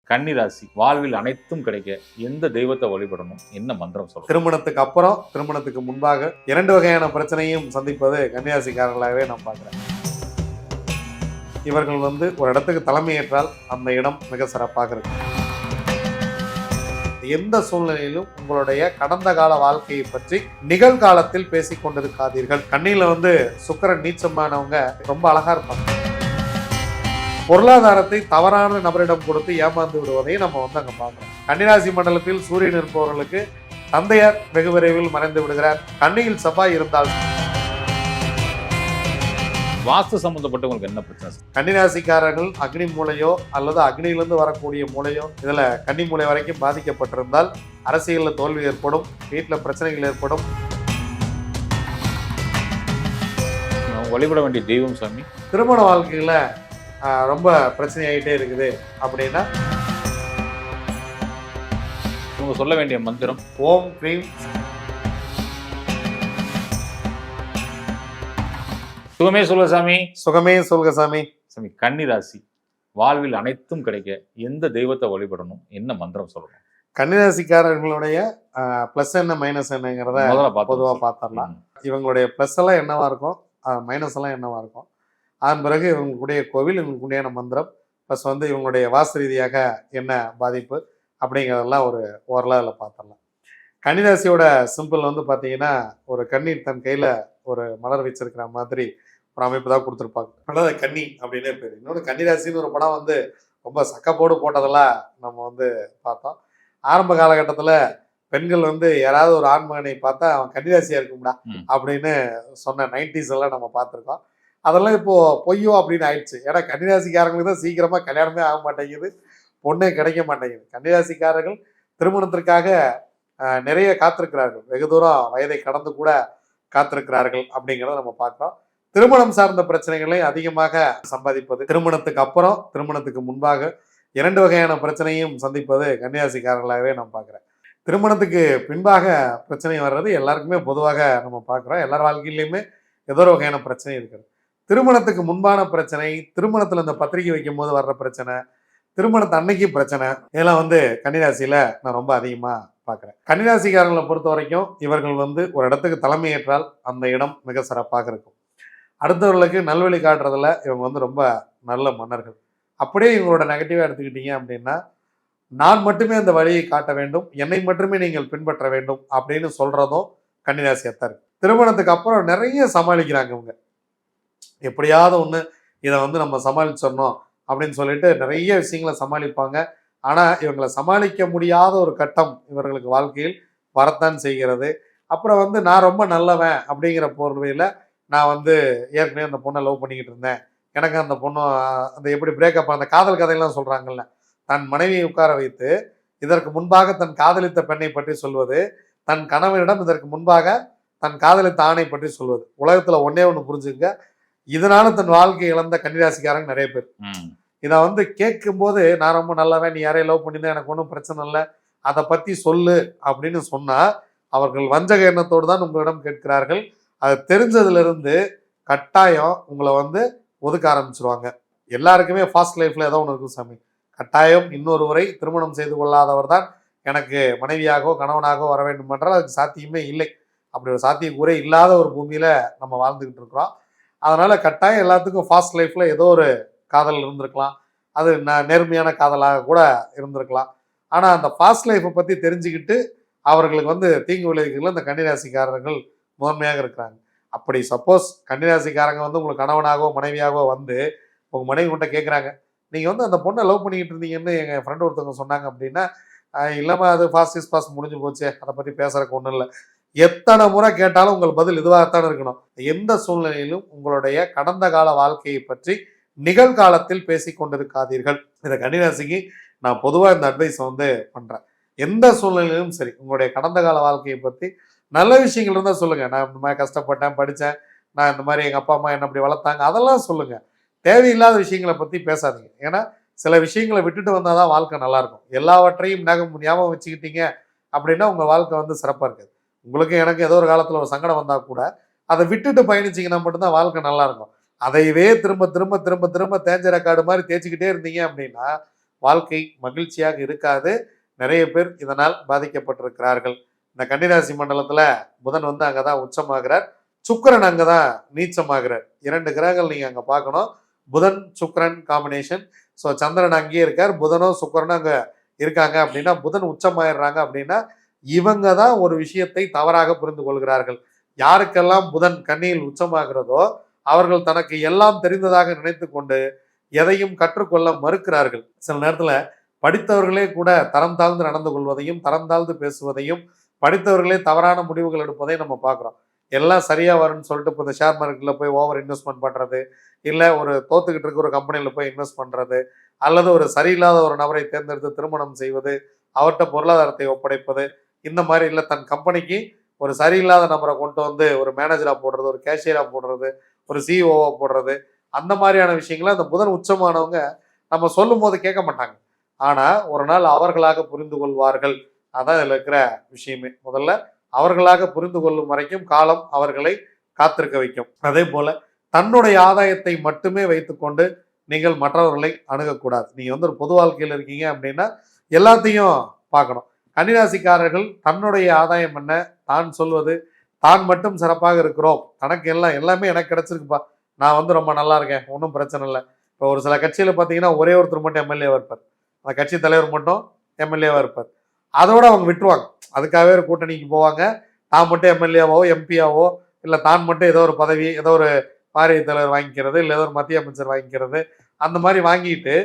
கன்னி ராசி வாழ்வில் அனைத்தும் கிடைக்க எந்த தெய்வத்தை வழிபடணும், என்ன மந்திரம் சொல்லணும்? திருமணத்துக்கு அப்புறம் திருமணத்துக்கு முன்பாக 2 வகையான பிரச்சனையும் சந்திப்பது கன்னிராசிக்காரர்களாகவே நான் பார்க்குறேன். இவர்கள் ஒரு இடத்துக்கு தலைமையேற்றால் அந்த இடம் மிக சிறப்பாக இருக்கும். எந்த சூழ்நிலையிலும் உங்களுடைய கடந்த கால வாழ்க்கையை பற்றி நிகழ்காலத்தில் பேசிக் கொண்டிருக்காதீர்கள். கண்ணியில சுக்கிரன் நீச்சமானவங்க ரொம்ப அழகா இருப்பாங்க. பொருளாதாரத்தை தவறான நபரிடம் கொடுத்து ஏமாந்து விடுவதையும் நம்ம அங்க பார்க்கிறோம். கன்னிராசி மண்டலத்தில் சூரியன் இருப்பவர்களுக்கு தந்தையார் வெகு விரைவில் மறைந்து விடுகிறார். கன்னியில் செவ்வாய் இருந்தால் வாஸ்து சம்பந்தப்பட்டவங்களுக்கு என்ன பிரச்சனை? கன்னிராசிக்காரர்கள் அக்னி மூலையோ அல்லது அக்னியிலிருந்து வரக்கூடிய மூலையோ இதுல கன்னி மூலை வரைக்கும் பாதிக்கப்பட்டிருந்தால் அரசியலில் தோல்வி ஏற்படும், வீட்டில் பிரச்சனைகள் ஏற்படும். வழிபட வேண்டிய தெய்வம் சாமி, திருமண வாழ்க்கையில ரொம்ப பிரச்சனையாகிட்டே இருக்குது அப்படின்னா இவங்க சொல்ல வேண்டிய மந்திரம் ஓம் க்ரீம் சுகமே சொல்லுங்க சாமி. சுகமே சொல்லுங்க சாமி. சாமி, கன்னி ராசி வாழ்வில் அனைத்தும் கிடைக்க எந்த தெய்வத்தை வழிபடணும், என்ன மந்திரம் சொல்லணும்? கன்னிராசிக்காரர்களுடைய பிளஸ் என்ன மைனஸ் என்னங்கிறத பொதுவாக பார்த்துடலாம். இவங்களுடைய பிளஸ் எல்லாம் என்னவா இருக்கும், மைனஸ் எல்லாம் என்னவா இருக்கும், அதன் பிறகு இவங்களுடைய கோவில், இவங்களுக்குடையான மந்திரம், ப்ளஸ் இவங்களுடைய வாஸ்து ரீதியாக என்ன பாதிப்பு அப்படிங்கிறதெல்லாம் ஓரளவு அதில் பார்த்துடலாம். கன்னிராசியோட சிம்பிள் பார்த்தீங்கன்னா ஒரு கன்னி தன் கையில் ஒரு மலர் வச்சிருக்கிற மாதிரி ஒரு அமைப்பு தான் கொடுத்துருப்பாங்க. அதாவது கன்னி அப்படின்னே பேர். இன்னொன்று கன்னிராசின்னு ஒரு படம் ரொம்ப சக்கப்போடு போட்டதெல்லாம் நம்ம பார்த்தோம். ஆரம்ப காலகட்டத்தில் பெண்கள் யாராவது ஒரு ஆண்மகனை பார்த்தா அவன் கன்னிராசியாக இருக்கும்டா அப்படின்னு சொன்ன 90s எல்லாம் நம்ம பார்த்துருக்கோம். அதெல்லாம் இப்போ பொய்யோ அப்படின்னு ஆயிடுச்சு. ஏன்னா கன்னிராசிக்காரங்களுக்கு தான் சீக்கிரமா கல்யாணமே ஆக மாட்டேங்குது, பொண்ணே கிடைக்க மாட்டேங்குது. கன்னிராசிக்காரர்கள் திருமணத்திற்காக நிறைய காத்திருக்கிறார்கள், வெகு தூரம் வயதை கடந்து கூட காத்திருக்கிறார்கள் அப்படிங்கிறத நம்ம பார்க்கிறோம். திருமணம் சார்ந்த பிரச்சனைகளை அதிகமாக சம்பாதிப்பது, திருமணத்துக்கு அப்புறம் திருமணத்துக்கு முன்பாக 2 வகையான பிரச்சனையும் சந்திப்பது கன்னிராசிக்காரர்களாகவே நான் பார்க்குறேன். திருமணத்துக்கு பின்பாக பிரச்சனை வர்றது எல்லாருக்குமே பொதுவாக நம்ம பார்க்குறோம். எல்லார் வாழ்க்கையிலையுமே ஏதோ ஒரு வகையான பிரச்சனை இருக்குது. திருமணத்துக்கு முன்பான பிரச்சனை, திருமணத்தில் இந்த பத்திரிகை வைக்கும் போது வர்ற பிரச்சனை, திருமணத்து அன்னைக்கு பிரச்சனை, இதெல்லாம் கன்னிராசியில் நான் ரொம்ப அதிகமாக பார்க்குறேன். கன்னிராசிக்காரர்களை பொறுத்த வரைக்கும் இவர்கள் ஒரு இடத்துக்கு தலைமையேற்றால் அந்த இடம் மிக சிறப்பாக இருக்கும். அடுத்தவர்களுக்கு நல்வழி காட்டுறதுல இவங்க ரொம்ப நல்ல மன்னர்கள். அப்படியே இவங்களோட நெகட்டிவாக எடுத்துக்கிட்டீங்க அப்படின்னா, நான் மட்டுமே அந்த வழியை காட்ட வேண்டும், என்னை மட்டுமே நீங்கள் பின்பற்ற வேண்டும் அப்படின்னு சொல்கிறதும் கன்னிராசியத்தான் இருக்கு. திருமணத்துக்கு அப்புறம் நிறைய சமாளிக்கிறாங்க இவங்க. எப்படியாவது ஒன்று இதை நம்ம சமாளிச்சிடணும் அப்படின்னு சொல்லிட்டு நிறைய விஷயங்களை சமாளிப்பாங்க. ஆனால் இவங்களை சமாளிக்க முடியாத ஒரு கட்டம் இவர்களுக்கு வாழ்க்கையில் வரத்தான் செய்கிறது. அப்புறம் நான் ரொம்ப நல்லவன் அப்படிங்கிற போர்வையில் நான் ஏற்கனவே அந்த பொண்ணை லவ் பண்ணிக்கிட்டு இருந்தேன், எனக்கு அந்த பொண்ணு அந்த எப்படி பிரேக்கப், அந்த காதல் கதையெல்லாம் சொல்கிறாங்கல்ல, தன் மனைவியை உட்கார வைத்து இதற்கு முன்பாக தன் காதலித்த பெண்ணை பற்றி சொல்வது, தன் கணவனிடம் இதற்கு முன்பாக தன் காதலித்த ஆணை பற்றி சொல்வது. உலகத்தில் ஒன்னே ஒன்று புரிஞ்சுங்க, இதனால தன் வாழ்க்கை இழந்த கன்னிராசிக்காரங்க நிறைய பேர். இதை கேட்கும் போது நான் ரொம்ப நல்லவன், நீ யாரையும் லவ் பண்ணியிருந்தா எனக்கு ஒன்றும் பிரச்சனை இல்லை, அதை பற்றி சொல்லு அப்படின்னு சொன்னா அவர்கள் வஞ்சக எண்ணத்தோடு தான் உங்களிடம் கேட்கிறார்கள். அது தெரிஞ்சதுலேருந்து கட்டாயம் உங்களை ஒதுக்க ஆரம்பிச்சிருவாங்க. எல்லாருக்குமே ஃபாஸ்ட் லைஃப்ல ஏதோ ஒன்று இருக்கும் சாமி. கட்டாயம் இன்னொருவரை திருமணம் செய்து கொள்ளாதவர் தான் எனக்கு மனைவியாகவோ கணவனாகவோ வர வேண்டும் என்றால் அதுக்கு சாத்தியமே இல்லை. அப்படி ஒரு சாத்தியக்கூறே இல்லாத ஒரு பூமியில நம்ம வாழ்ந்துகிட்டு இருக்கிறோம். அதனால கட்டாயம் எல்லாத்துக்கும் ஃபாஸ்ட் லைஃப்ல ஏதோ ஒரு காதல் இருந்திருக்கலாம், அது நேர்மையான காதலாக கூட இருந்திருக்கலாம். ஆனால் அந்த ஃபாஸ்ட் லைஃப்பை பற்றி தெரிஞ்சுக்கிட்டு அவர்களுக்கு தீங்கு விளைவிக்கல இந்த கன்னிராசிக்காரர்கள் முதன்மையாக இருக்கிறாங்க. அப்படி சப்போஸ் கன்னிராசிக்காரங்க உங்களுக்கு கணவனாகவோ மனைவியாகவோ உங்கள் மனைவி கிட்ட கேட்குறாங்க, நீங்கள் அந்த பொண்ணை லவ் பண்ணிக்கிட்டு இருந்தீங்கன்னு எங்கள் ஃப்ரெண்டு ஒருத்தவங்க சொன்னாங்க அப்படின்னா, இல்லாமல் அது ஃபாஸ்ட் இஸ் பாஸ் முடிஞ்சு போச்சு, அதை பற்றி பேசுறதுக்கு ஒன்றும் இல்லை. எத்தனை முறை கேட்டாலும் உங்கள் பதில் இதுவாகத்தான் இருக்கணும். எந்த சூழ்நிலையிலும் உங்களுடைய கடந்த கால வாழ்க்கையை பற்றி நிகழ்காலத்தில் பேசி கொண்டிருக்காதீர்கள். இதை கன்னிராசிக்கு நான் பொதுவாக இந்த அட்வைஸ் பண்றேன். எந்த சூழ்நிலையிலும் சரி, உங்களுடைய கடந்த கால வாழ்க்கையை பற்றி நல்ல விஷயங்கள் இருந்தால் சொல்லுங்க. நான் இந்த மாதிரி கஷ்டப்பட்டேன், படித்தேன், நான் இந்த மாதிரி எங்கள் அப்பா அம்மா என்ன அப்படி வளர்த்தாங்க, அதெல்லாம் சொல்லுங்க. தேவையில்லாத விஷயங்களை பற்றி பேசாதீங்க. ஏன்னா சில விஷயங்களை விட்டுட்டு வந்தால் தான் வாழ்க்கை நல்லா இருக்கும். எல்லாவற்றையும் ஞாபகம் வச்சுக்கிட்டீங்க அப்படின்னா உங்கள் வாழ்க்கை சிறப்பாக இருக்காது. உங்களுக்கு எனக்கு ஏதோ ஒரு காலத்தில் ஒரு சங்கடம் வந்தால் கூட அதை விட்டுட்டு பயணிச்சிங்கன்னா மட்டும்தான் வாழ்க்கை நல்லா இருக்கும். அதையவே திரும்ப திரும்ப திரும்ப திரும்ப தேஞ்ச ரெக்கார்டு மாதிரி தேய்ச்சிக்கிட்டே இருந்தீங்க அப்படின்னா வாழ்க்கை மகிழ்ச்சியாக இருக்காது. நிறைய பேர் இதனால் பாதிக்கப்பட்டிருக்கிறார்கள். இந்த கன்னிராசி மண்டலத்துல புதன் வந்து அங்கதான் உச்சமாகிறார், சுக்கிரன் அங்கதான் நீச்சமாகிறார். 2 கிரகங்கள் நீங்க அங்க பார்க்கணும். புதன் சுக்கிரன் காம்பினேஷன். ஸோ சந்திரன் அங்கேயே இருக்கார், புதனும் சுக்கிரனும் அங்க இருக்காங்க அப்படின்னா, புதன் உச்சமாயிடுறாங்க அப்படின்னா இவங்க தான் ஒரு விஷயத்தை தவறாக புரிந்து கொள்கிறார்கள். யாருக்கெல்லாம் புதன் கன்னியில் உச்சமாகிறதோ அவர்கள் தனக்கு எல்லாம் தெரிந்ததாக நினைத்து கொண்டு எதையும் கற்றுக்கொள்ள மறுக்கிறார்கள். சில நேரத்துல படித்தவர்களே கூட தரம் தாழ்ந்து நடந்து கொள்வதையும், தரம் தாழ்ந்து பேசுவதையும், படித்தவர்களே தவறான முடிவுகள் எடுப்பதையும் நம்ம பார்க்குறோம். எல்லாம் சரியா வரும்னு சொல்லிட்டு இப்போ இந்த ஷேர் மார்க்கெட்ல போய் ஓவர் இன்வெஸ்ட்மெண்ட் பண்றது, இல்லை ஒரு தோத்துக்கிட்டு இருக்க ஒரு கம்பெனியில் போய் இன்வெஸ்ட் பண்றது, அல்லது ஒரு சரியில்லாத ஒரு நபரை தேர்ந்தெடுத்து திருமணம் செய்வது, அவர்கிட்ட பொருளாதாரத்தை ஒப்படைப்பது, இந்த மாதிரி இல்லை தன் கம்பெனிக்கு ஒரு சரியில்லாத நபரை கொண்டு வந்து ஒரு மேனேஜரா போடுறது, ஒரு கேஷியரா போடுறது, ஒரு சிஇஓவா போடுறது, அந்த மாதிரியான விஷயங்களை அந்த புதன் உச்சமானவங்க நம்ம சொல்லும் போது கேட்க மாட்டாங்க. ஆனா ஒரு நாள் அவர்களாக புரிந்து கொள்வார்கள். அதான் இதுல இருக்கிற விஷயமே. முதல்ல அவர்களாக புரிந்து கொள்ளும் வரைக்கும் காலம் அவர்களை காத்திருக்க வைக்கும். அதே போல தன்னுடைய ஆதாயத்தை மட்டுமே வைத்துக்கொண்டு நீங்கள் மற்றவர்களை அணுகக்கூடாது. நீங்க வந்து ஒரு பொது வாழ்க்கையில் இருக்கீங்க அப்படின்னா எல்லாத்தையும் பார்க்கணும். கன்னிராசிக்காரர்கள் தன்னுடைய ஆதாயம் என்ன, தான் சொல்வது தான் மட்டும் சிறப்பாக இருக்கிறோம், தனக்கு எல்லாமே எனக்கு கிடைச்சிருக்குப்பா, நான் வந்து ரொம்ப நல்லா இருக்கேன், ஒன்றும் பிரச்சனை இல்லை. இப்போ ஒரு சில கட்சியில பார்த்தீங்கன்னா ஒரே ஒருத்தர் மட்டும் எம்எல்ஏவா இருப்பார், அந்த கட்சி தலைவர் மட்டும் எம்எல்ஏவா இருப்பார். அதோட அவங்க விட்டுருவாங்க, அதுக்காகவே ஒரு கூட்டணிக்கு போவாங்க. தான் மட்டும் எம்எல்ஏவோ எம்பியாவோ இல்லை தான் மட்டும் ஏதோ ஒரு பதவி, ஏதோ ஒரு வாரிய தலைவர் வாங்கிக்கிறது, இல்லை ஏதோ ஒரு மத்திய அமைச்சர் வாங்கிக்கிறது, அந்த மாதிரி வாங்கிட்டு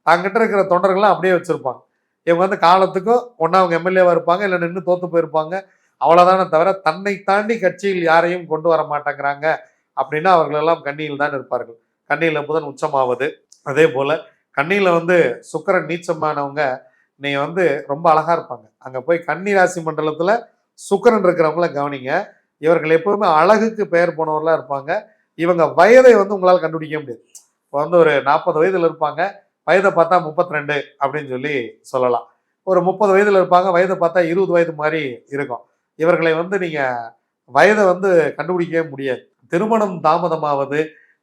அங்கிட்ட இருக்கிற தொண்டர்கள்லாம் அப்படியே வச்சிருப்பாங்க. இவங்க வந்து காலத்துக்கும் ஒன்னா அவங்க எம்எல்ஏவா இருப்பாங்க, இல்லை நின்று தோத்து போயிருப்பாங்க. அவ்வளவுதானே தவிர தன்னை தாண்டி கட்சியில் யாரையும் கொண்டு வர மாட்டேங்கிறாங்க அப்படின்னா அவர்கள் எல்லாம் கண்ணியில் தான் இருப்பார்கள். கண்ணியில புதன் உச்சமாவது. அதே போல கண்ணியில வந்து சுக்கிரன் நீச்சமானவங்க நீங்க வந்து ரொம்ப அழகா இருப்பாங்க. அங்க போய் கன்னி ராசி மண்டலத்துல சுக்கிரன் இருக்கிறவங்கள கவனிங்க. இவர்கள் எப்பவுமே அழகுக்கு பெயர் போனவர்களா இருப்பாங்க. இவங்க வயதை வந்து உங்களால் கண்டுபிடிக்க முடியாது. இப்போ வந்து ஒரு 40 வயதுல இருப்பாங்க, வயதை பார்த்தா 32 அப்படின்னு சொல்லலாம். ஒரு 30 வயதுல இருப்பாங்க, வயதை பார்த்தா 20 வயது மாதிரி இருக்கும். இவர்களை வந்து நீங்க வயதை வந்து கண்டுபிடிக்கவே முடியாது. திருமணம் தாமதமாவது,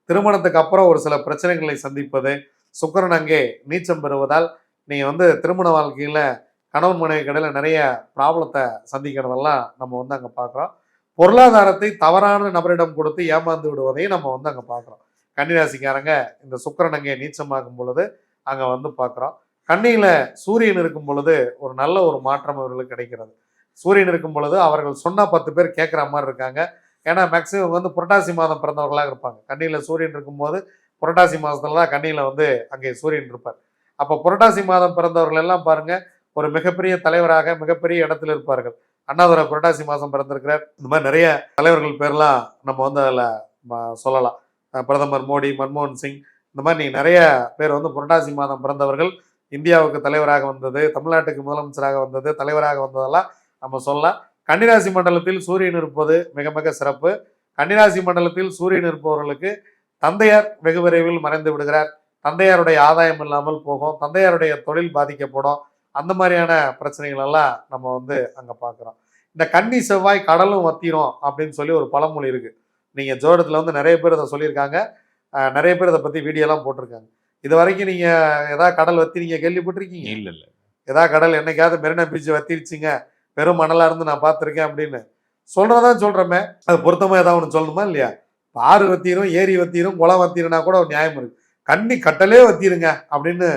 திருமணத்துக்கு அப்புறம் ஒரு சில பிரச்சனைகளை சந்திப்பது, சுக்கிரன் அங்கே நீச்சம் பெறுவதால் நீங்க வந்து திருமண வாழ்க்கையில கணவன் மனைவி கடையில நிறைய ப்ராப்ளத்தை சந்திக்கிறதெல்லாம் நம்ம வந்து அங்க பார்க்குறோம். பொருளாதாரத்தை தவறான நபரிடம் கொடுத்து ஏமாந்து விடுவதையும் நம்ம வந்து அங்க பார்க்குறோம். கன்னிராசிக்காரங்க இந்த சுக்கிரன் அங்கே நீச்சமாகும் பொழுது அங்க வந்து பார்க்குறோம். கன்னியில சூரியன் இருக்கும் பொழுது ஒரு நல்ல ஒரு மாற்றம் அவர்களுக்கு கிடைக்கிறது. சூரியன் இருக்கும் பொழுது அவர்கள் சொன்னா 10 பேர் கேட்குற மாதிரி இருக்காங்க. ஏன்னா மேக்சிமம் வந்து புரட்டாசி மாதம் பிறந்தவர்களாக இருப்பாங்க. கன்னியில சூரியன் இருக்கும்போது புரட்டாசி மாதத்துல தான் கன்னியில வந்து அங்கே சூரியன் இருப்பார். அப்போ புரட்டாசி மாதம் பிறந்தவர்கள் எல்லாம் பாருங்க ஒரு மிகப்பெரிய தலைவராக மிகப்பெரிய இடத்துல இருப்பார்கள். அண்ணாதுரை புரட்டாசி மாதம் பிறந்திருக்கிறார். இந்த மாதிரி நிறைய தலைவர்கள் பேர்லாம் நம்ம வந்து அதில் சொல்லலாம். பிரதமர் மோடி, மன்மோகன் சிங், இந்த மாதிரி நீங்க நிறைய பேர் வந்து புரட்டாசி மாதம் பிறந்தவர்கள் இந்தியாவுக்கு தலைவராக வந்தது, தமிழ்நாட்டுக்கு முதலமைச்சராக வந்தது, தலைவராக வந்ததெல்லாம் நம்ம சொல்லலாம். கன்னிராசி மண்டலத்தில் சூரியன் இருப்பது மிக மிக சிறப்பு. கன்னிராசி மண்டலத்தில் சூரியன் இருப்பவர்களுக்கு தந்தையார் வெகு விரைவில் மறைந்து விடுகிறார், தந்தையாருடைய ஆதாயம் இல்லாமல் போகும், தந்தையாருடைய தொழில் பாதிக்கப்படும். அந்த மாதிரியான பிரச்சனைகள் எல்லாம் நம்ம வந்து அங்க பார்க்குறோம். இந்த கன்னி செவ்வாய் கடலும் வத்திரும் அப்படின்னு சொல்லி ஒரு பழமொழி இருக்கு. நீங்க ஜோடத்துல வந்து நிறைய பேர் அதை சொல்லியிருக்காங்க, நிறைய பேர் இதை பத்தி வீடியோலாம் போட்டிருக்காங்க. இது வரைக்கும் நீங்க ஏதாவது கடல் வத்தி நீங்க கேள்விப்பட்டிருக்கீங்க? இல்ல இல்ல. ஏதாவது கடல் என்னைக்காவது மெரினா பீச் வத்திருச்சுங்க, வெறும் மணலா இருந்து நான் பார்த்துருக்கேன் அப்படின்னு சொல்றதான் சொல்றமே, அது பொருத்தமா ஏதாவது ஒன்று சொல்லணுமா இல்லையா? ஆறு வத்திரும், ஏரி வத்திரும், குளம் வத்திருனா கூட ஒரு நியாயம் இருக்கு. கன்னி கட்டலே வத்திருங்க அப்படின்னு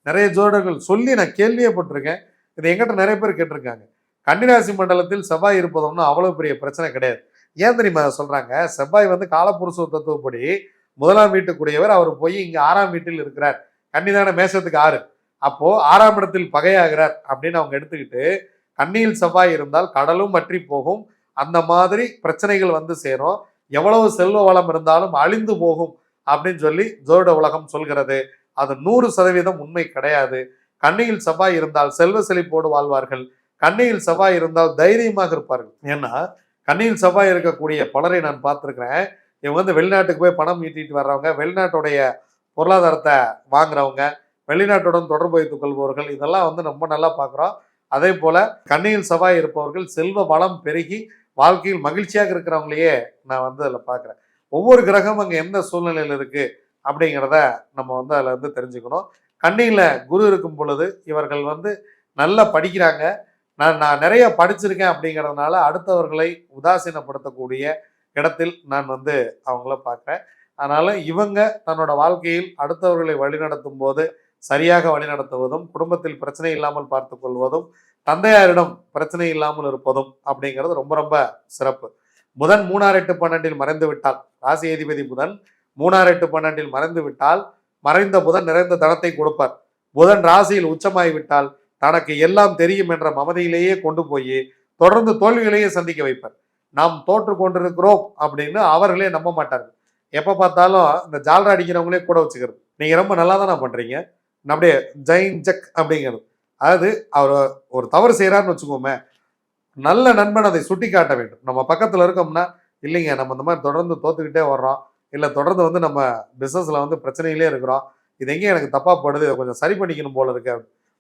நிறைய ஜோடர்கள் சொல்லி நான் கேள்வியே பட்டிருக்கேன். இது எங்கிட்ட நிறைய பேர் கேட்டிருக்காங்க. கன்னிராசி மண்டலத்தில் செவ்வாய் இருப்பதும்னா அவ்வளவு பெரிய பிரச்சனை கிடையாது. ஏன் தெரியுமா அதை சொல்றாங்க? செவ்வாய் வந்து காலப்புருஷ தத்துவப்படி 1ஆம் வீட்டுக்குரியவர், அவர் போய் இங்க 6ஆம் வீட்டில் இருக்கிறார். கன்னிதான மேசத்துக்கு 6, அப்போ 6ஆம் இடத்தில் பகையாகிறார் அப்படின்னு அவங்க எடுத்துக்கிட்டு, கன்னியில் செவ்வாய் இருந்தால் கடலும் வற்றி போகும், அந்த மாதிரி பிரச்சனைகள் வந்து சேரும், எவ்வளவு செல்வ வளம் இருந்தாலும் அழிந்து போகும் அப்படின்னு சொல்லி ஜோட உலகம் சொல்கிறது. அது 100% உண்மை கிடையாது. கன்னியில் செவ்வாய் இருந்தால் செல்வ செழிப்போடு வாழ்வார்கள், கன்னியில் செவ்வாய் இருந்தால் தைரியமாக இருப்பார்கள். ஏன்னா கன்னியில் செவ்வாய் இருக்கக்கூடிய பலரை நான் பார்த்துருக்கிறேன். இவங்க வந்து வெளிநாட்டுக்கு போய் பணம் ஈட்டிட்டு வர்றவங்க, வெளிநாட்டுடைய பொருளாதாரத்தை வாங்குறவங்க, வெளிநாட்டுடன் தொடர்பு வைத்துக் கொள்பவர்கள், இதெல்லாம் வந்து ரொம்ப நல்லா பார்க்குறோம். அதே போல கன்னியில் செவ்வாய் இருப்பவர்கள் செல்வ வளம் பெருகி வாழ்க்கையில் மகிழ்ச்சியாக இருக்கிறவங்களையே நான் வந்து அதில் பார்க்குறேன். ஒவ்வொரு கிரகம் அங்கே எந்த சூழ்நிலையில் இருக்கு அப்படிங்கிறத நம்ம வந்து அதில் வந்து தெரிஞ்சுக்கணும். கன்னியில் குரு இருக்கும் பொழுது இவர்கள் வந்து நல்லா படிக்கிறாங்க, நான் நிறைய படிச்சிருக்கேன் அப்படிங்கிறதுனால அடுத்தவர்களை உதாசீனப்படுத்தக்கூடிய இடத்தில் நான் வந்து அவங்கள பார்க்குறேன். அதனால் இவங்க தன்னோட வாழ்க்கையில் அடுத்தவர்களை வழிநடத்தும் போது சரியாக வழிநடத்துவதும், குடும்பத்தில் பிரச்சனை இல்லாமல் பார்த்து கொள்வதும், தந்தையாரிடம் பிரச்சனை இல்லாமல் இருப்பதும் அப்படிங்கிறது ரொம்ப ரொம்ப சிறப்பு. புதன் 3 8 12 மறைந்து விட்டால், ராசி அதிபதி புதன் 3 8 12 மறைந்து விட்டால், மறைந்த புதன் நிறைந்த தனத்தை கொடுப்பார். புதன் ராசியில் உச்சமாகிவிட்டால் தனக்கு எல்லாம் தெரியும் என்ற மமதையிலேயே கொண்டு போய் தொடர்ந்து தோல்விகளையே சந்திக்க வைப்பார். நாம் தோற்று கொண்டிருக்கிறோம் அப்படின்னு அவர்களே நம்ப மாட்டார்கள். எப்போ பார்த்தாலும் இந்த ஜால்ரா அடிக்கிறவங்களே கூட வச்சுக்கிறது. நீங்கள் ரொம்ப நல்லா தானே பண்ணுறீங்க, அப்படியே ஜெயின் ஜக் அப்படிங்கிறது. அதாவது அவர் ஒரு தவறு செய்கிறாருன்னு வச்சுக்கோமே, நல்ல நண்பன் அதை சுட்டி காட்ட வேண்டும். நம்ம பக்கத்தில் இருக்கோம்னா, இல்லைங்க நம்ம இந்த மாதிரி தொடர்ந்து தோத்துக்கிட்டே வர்றோம், இல்லை தொடர்ந்து வந்து நம்ம பிஸ்னஸில் வந்து பிரச்சனையிலே இருக்கிறோம், இது எங்கேயும் எனக்கு தப்பாக படுது, இதை கொஞ்சம் சரி பண்ணிக்கணும் போல இருக்கு.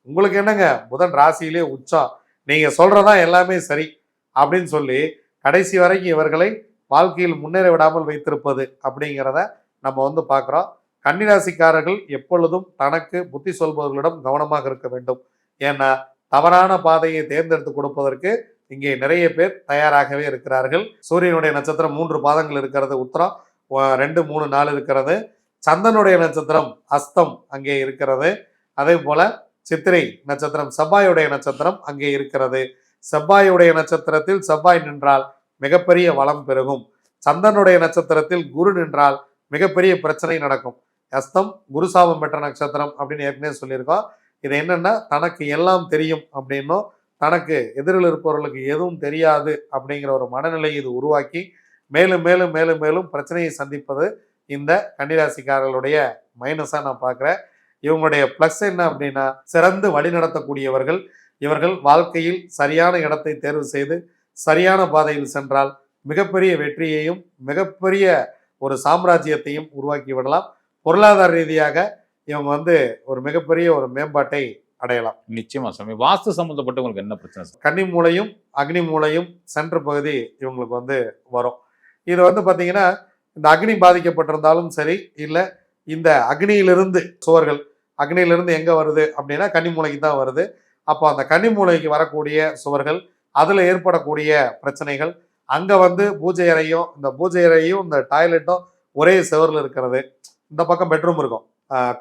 உங்களுக்கு என்னங்க, புதன் ராசியிலே உச்சம், நீங்கள் சொல்கிறதான் எல்லாமே சரி அப்படின்னு சொல்லி கடைசி வரைக்கும் இவர்களை வாழ்க்கையில் முன்னேற விடாமல் வைத்திருப்பது அப்படிங்கிறத நம்ம வந்து பார்க்குறோம். கன்னிராசிக்காரர்கள் எப்பொழுதும் தனக்கு புத்தி சொல்பவர்களிடம் கவனமாக இருக்க வேண்டும். ஏன்னா தவறான பாதையை தேர்ந்தெடுத்து கொடுப்பதற்கு இங்கே நிறைய பேர் தயாராகவே இருக்கிறார்கள். சூரியனுடைய நட்சத்திரம் 3 பாதங்கள் இருக்கிறது, உத்திரம் 2 3 4 இருக்கிறது. சந்தனுடைய நட்சத்திரம் அஸ்தம் அங்கே இருக்கிறது. அதே போல சித்திரை நட்சத்திரம் செவ்வாயுடைய நட்சத்திரம் அங்கே இருக்கிறது. செவ்வாயுடைய நட்சத்திரத்தில் செவ்வாய் நின்றால் மிகப்பெரிய வளம் பெருகும். சந்தனுடைய நட்சத்திரத்தில் குரு நின்றால் மிகப்பெரிய பிரச்சனை நடக்கும். அஸ்தம் குரு சாபம் பெற்ற நட்சத்திரம் அப்படின்னு ஏற்கனவே சொல்லியிருக்கோம். இது என்னன்னா, தனக்கு எல்லாம் தெரியும் அப்படின்னும் தனக்கு எதிரில் இருப்பவர்களுக்கு எதுவும் தெரியாது அப்படிங்கிற ஒரு மனநிலையை இது உருவாக்கி மேலும் மேலும் மேலும் மேலும் பிரச்சனையை சந்திப்பது இந்த கன்னிராசிக்காரர்களுடைய மைனஸா நான் பார்க்குறேன். இவங்களுடைய பிளஸ் என்ன அப்படின்னா, சிறந்து வழி நடத்தக்கூடியவர்கள். இவர்கள் வாழ்க்கையில் சரியான இடத்தை தேர்வு செய்து சரியான பாதையில் சென்றால் மிகப்பெரிய வெற்றியையும் மிகப்பெரிய ஒரு சாம்ராஜ்யத்தையும் உருவாக்கி விடலாம். பொருளாதார ரீதியாக இவங்க வந்து ஒரு மிகப்பெரிய ஒரு மேம்பாட்டை அடையலாம். நிச்சயமா சாமி. வாஸ்து சம்பந்தப்பட்ட உங்களுக்கு என்ன பிரச்சனை? கன்னி மூலையும் அக்னி மூலையும் சென்ட்ரு பகுதி இவங்களுக்கு வந்து வரும். இது வந்து பார்த்தீங்கன்னா, இந்த அக்னி பாதிக்கப்பட்டிருந்தாலும் சரி, இல்லை இந்த அக்னியிலிருந்து சுவர்கள், அக்னியிலிருந்து எங்கே வருது அப்படின்னா கன்னி மூலைக்கு தான் வருது. அப்போ அந்த கன்னி மூலைக்கு வரக்கூடிய சுவர்கள், அதில் ஏற்படக்கூடிய பிரச்சனைகள், அங்கே வந்து பூஜை அறையும் இந்த டாய்லெட்டும் ஒரே செவரில் இருக்கிறது. இந்த பக்கம் பெட்ரூம் இருக்கும்.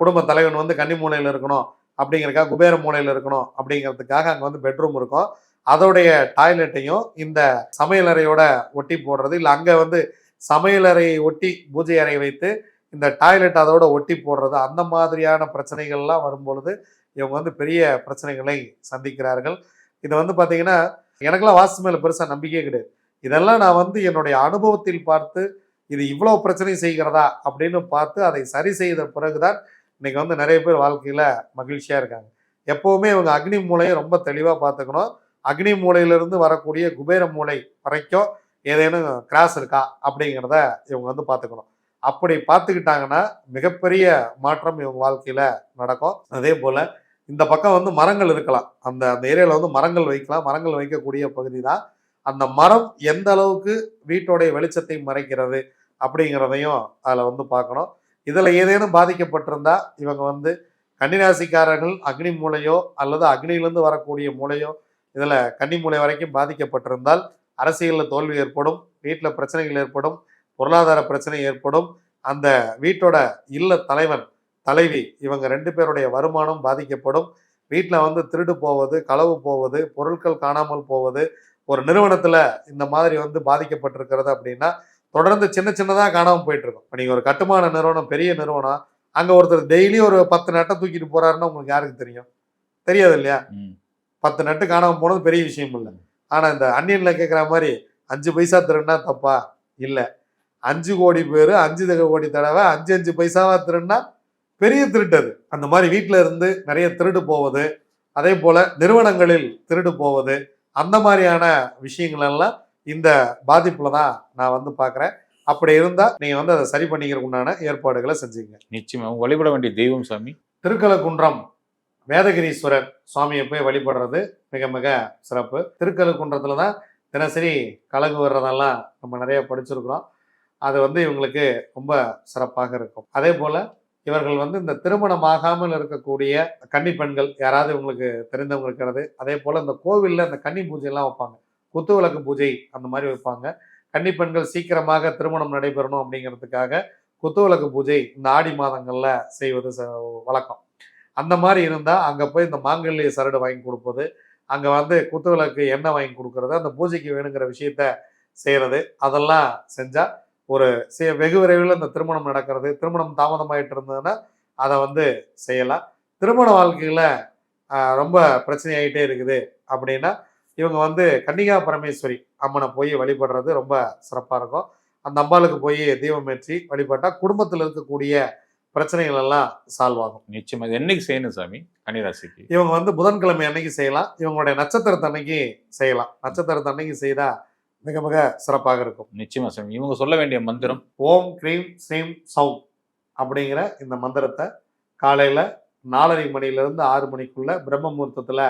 குடும்ப தலைவன் வந்து கன்னி மூலையில் இருக்கணும் அப்படிங்கிறதுக்காக, குபேர மூலையில் இருக்கணும் அப்படிங்கிறதுக்காக அங்கே வந்து பெட்ரூம் இருக்கும். அதோடைய டாய்லெட்டையும் இந்த சமையலறையோட ஒட்டி போடுறது, இல்லை அங்கே வந்து சமையலறையை ஒட்டி பூஜை அறை வைத்து இந்த டாய்லெட் அதோட ஒட்டி போடுறது, அந்த மாதிரியான பிரச்சனைகள்லாம் வரும்பொழுது இவங்க வந்து பெரிய பிரச்சனைகளை சந்திக்கிறார்கள். இது வந்து பார்த்தீங்கன்னா, எனக்கெல்லாம் வாஸ்து மேலே பெருசாக நம்பிக்கையே கிடையாது. இதெல்லாம் நான் வந்து என்னுடைய அனுபவத்தில் பார்த்து இது இவ்வளோ பிரச்சனை செய்கிறதா அப்படின்னு பார்த்து அதை சரி செய்த பிறகுதான் இன்னைக்கு வந்து நிறைய பேர் வாழ்க்கையில் மகிழ்ச்சியாக இருக்காங்க. எப்போவுமே இவங்க அக்னி மூலையை ரொம்ப தெளிவாக பார்த்துக்கணும். அக்னி மூலையிலிருந்து வரக்கூடிய குபேர மூலை வரைக்கும் ஏதேனும் கிராஸ் இருக்கா அப்படிங்கிறத இவங்க வந்து பார்த்துக்கணும். அப்படி பார்த்துக்கிட்டாங்கன்னா மிகப்பெரிய மாற்றம் இவங்க வாழ்க்கையில் நடக்கும். அதே போல் இந்த பக்கம் வந்து மரங்கள் இருக்கலாம், அந்த ஏரியாவில் வந்து மரங்கள் வைக்கலாம். மரங்கள் வைக்கக்கூடிய பகுதி தான். அந்த மரம் எந்த அளவுக்கு வீட்டோடைய வெளிச்சத்தை மறைக்கிறது அப்படிங்கிறதையும் அதில் வந்து பார்க்கணும். இதில் ஏதேனும் பாதிக்கப்பட்டிருந்தா இவங்க வந்து கன்னிராசிக்காரர்கள் அக்னி மூலையோ அல்லது அக்னியிலிருந்து வரக்கூடிய மூலையோ இதில் கன்னி மூலை வரைக்கும் பாதிக்கப்பட்டிருந்தால் அரசியலில் தோல்வி ஏற்படும், வீட்டில் பிரச்சனைகள் ஏற்படும், பொருளாதார பிரச்சனை ஏற்படும். அந்த வீட்டோட இல்ல தலைவன் தலைவி இவங்க 2 பேருடைய வருமானம் பாதிக்கப்படும். வீட்டில் வந்து திருடு போவது, களவு போவது, பொருட்கள் காணாமல் போவது. ஒரு நிறுவனத்தில் இந்த மாதிரி வந்து பாதிக்கப்பட்டிருக்கிறது அப்படின்னா தொடர்ந்து சின்ன சின்னதாக காணாமல் போயிட்டு இருக்கும். இப்போ நீங்கள் ஒரு கட்டுமான நிறுவனம், பெரிய நிறுவனம், அங்கே ஒருத்தர் டெய்லி ஒரு 10 நட்டை தூக்கிட்டு போறாருன்னா உங்களுக்கு யாருக்கு தெரியும்? தெரியாது இல்லையா? 10 நட்டு காணாமல் போனது பெரிய விஷயம் இல்லை. ஆனால் இந்த அன்னியனில் கேட்குற மாதிரி 5 பைசா திருடுனா தப்பா? இல்லை. 5 கோடி பேர் 5 கோடி தடவை 5 பைசாவா திருடுனா பெரிய திருட்டது. அந்த மாதிரி வீட்டில் இருந்து நிறைய திருடு போவது, அதே போல நிறுவனங்களில் திருடு போவது, அந்த மாதிரியான விஷயங்கள் எல்லாம் இந்த பாதிப்புல தான் நான் வந்து பார்க்குறேன். அப்படி இருந்தால் நீங்கள் வந்து அதை சரி பண்ணிக்கிறதுக்கு உண்டான ஏற்பாடுகளை செஞ்சுங்க. நிச்சயமா. வழிபட வேண்டிய தெய்வம் சாமி திருக்கழுக்குன்றம் வேதகிரீஸ்வரர் சுவாமியை போய் வழிபடுறது மிக மிக சிறப்பு. திருக்கழுக்குன்றத்தில் தான் தினசரி கலகு வர்றதெல்லாம் நம்ம நிறைய படிச்சிருக்கிறோம். அது வந்து இவங்களுக்கு ரொம்ப சிறப்பாக இருக்கும். அதே போல் இவர்கள் வந்து இந்த திருமணமாகாமல் இருக்கக்கூடிய கன்னி பெண்கள் யாராவது இவங்களுக்கு தெரிந்தவங்க இருக்கிறது. அதே போல இந்த கோவில்ல இந்த கன்னி பூஜை எல்லாம் வைப்பாங்க. குத்துவிளக்கு பூஜை அந்த மாதிரி வைப்பாங்க. கன்னி பெண்கள் சீக்கிரமாக திருமணம் நடைபெறணும் அப்படிங்கிறதுக்காக குத்துவிளக்கு பூஜை இந்த ஆடி மாதங்கள்ல செய்வது வழக்கம். அந்த மாதிரி இருந்தா அங்க போய் இந்த மாங்கல்ய சரடு வாங்கி கொடுப்பது, அங்க வந்து குத்துவிளக்கு எண்ணெய் வாங்கி கொடுக்கறது, அந்த பூஜைக்கு வேணுங்கிற விஷயத்த செய்யறது, அதெல்லாம் செஞ்சா ஒரு வெகு விரைவில் இந்த திருமணம் நடக்கிறது. திருமணம் தாமதமாயிட்டு இருந்ததுன்னா அதை வந்து செய்யலாம். திருமண வாழ்க்கையில ரொம்ப பிரச்சனையாயிட்டே இருக்குது அப்படின்னா இவங்க வந்து கன்னிகா பரமேஸ்வரி அம்மனை போய் வழிபடுறது ரொம்ப சிறப்பா இருக்கும். அந்த அம்பாளுக்கு போய் தீபம் ஏற்றி வழிபட்டா குடும்பத்தில் இருக்கக்கூடிய பிரச்சனைகள் எல்லாம் சால்வ் ஆகும். நிச்சயமா. இது என்னைக்கு செய்யணும் சாமி கன்னிராசிக்கு? இவங்க வந்து புதன்கிழமை அன்னைக்கு செய்யலாம். இவங்களுடைய நட்சத்திரத்தை அன்னைக்கு செய்யலாம். நட்சத்திரத்தை அன்னைக்கு செய்தா மிக மிக சிறப்பாக இருக்கும். நிச்சயமா சாமி. இவங்க சொல்ல வேண்டிய மந்திரம் ஓம் கிரீம் ஸ்ரீம் சௌம் அப்படிங்கிற இந்த மந்திரத்தை காலையில 4:30 மணிலிருந்து 6 மணிக்குள்ள பிரம்ம முகூர்த்தத்துல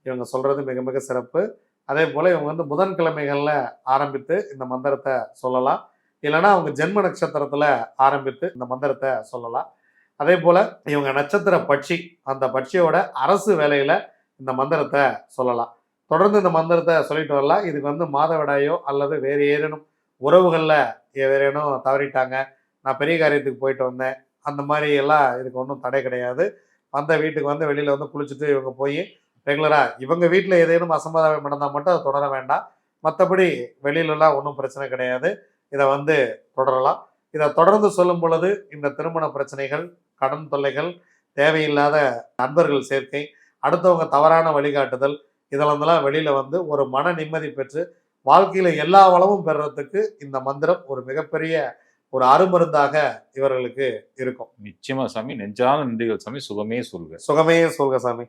இவங்க சொல்றது மிக மிக சிறப்பு. அதே போல இவங்க வந்து புதன்கிழமைகள்ல ஆரம்பித்து இந்த மந்திரத்தை சொல்லலாம். இல்லைன்னா அவங்க ஜென்ம நட்சத்திரத்துல ஆரம்பித்து இந்த மந்திரத்தை சொல்லலாம். அதே போல இவங்க நட்சத்திர பட்சி, அந்த பட்சியோட அரசு வேலையில இந்த மந்திரத்தை சொல்லலாம். தொடர்ந்து இந்த மந்திரத்தை சொல்லிட்டு வரலாம். இதுக்கு வந்து மாதவிடாயோ அல்லது வேறு ஏதேனும் உறவுகள்ல வேறேனும் தவறிட்டாங்க, நான் பெரிய காரியத்துக்கு போயிட்டு வந்தேன், அந்த மாதிரி எல்லாம் இதுக்கு ஒன்றும் தடை கிடையாது. வந்த வீட்டுக்கு வந்து வெளியில வந்து குளிச்சுட்டு இவங்க போய் ரெகுலரா இவங்க வீட்டுல ஏதேனும் அசம்பாவிதம் நடந்தால் மட்டும் அதை தொடர வேண்டாம். மற்றபடி வெளியிலலாம் ஒன்றும் பிரச்சனை கிடையாது. இதை வந்து தொடரலாம். இதை தொடர்ந்து சொல்லும் பொழுது இந்த திருமண பிரச்சனைகள், கடன் தொல்லைகள், தேவையில்லாத நண்பர்கள் சேர்க்கை, அடுத்தவங்க தவறான வழிகாட்டுதல், இதெல்லாம் வெளியில வந்து ஒரு மன நிம்மதி பெற்று வாழ்க்கையில எல்லா வளமும் பெறுறதுக்கு இந்த மந்திரம் ஒரு மிகப்பெரிய ஒரு அருமருந்தாக இவர்களுக்கு இருக்கும். நிச்சயமா சாமி. நெஞ்சான நன்றிகள் சாமி. சுகமே சொல்க. சுகமே சொல்க சாமி.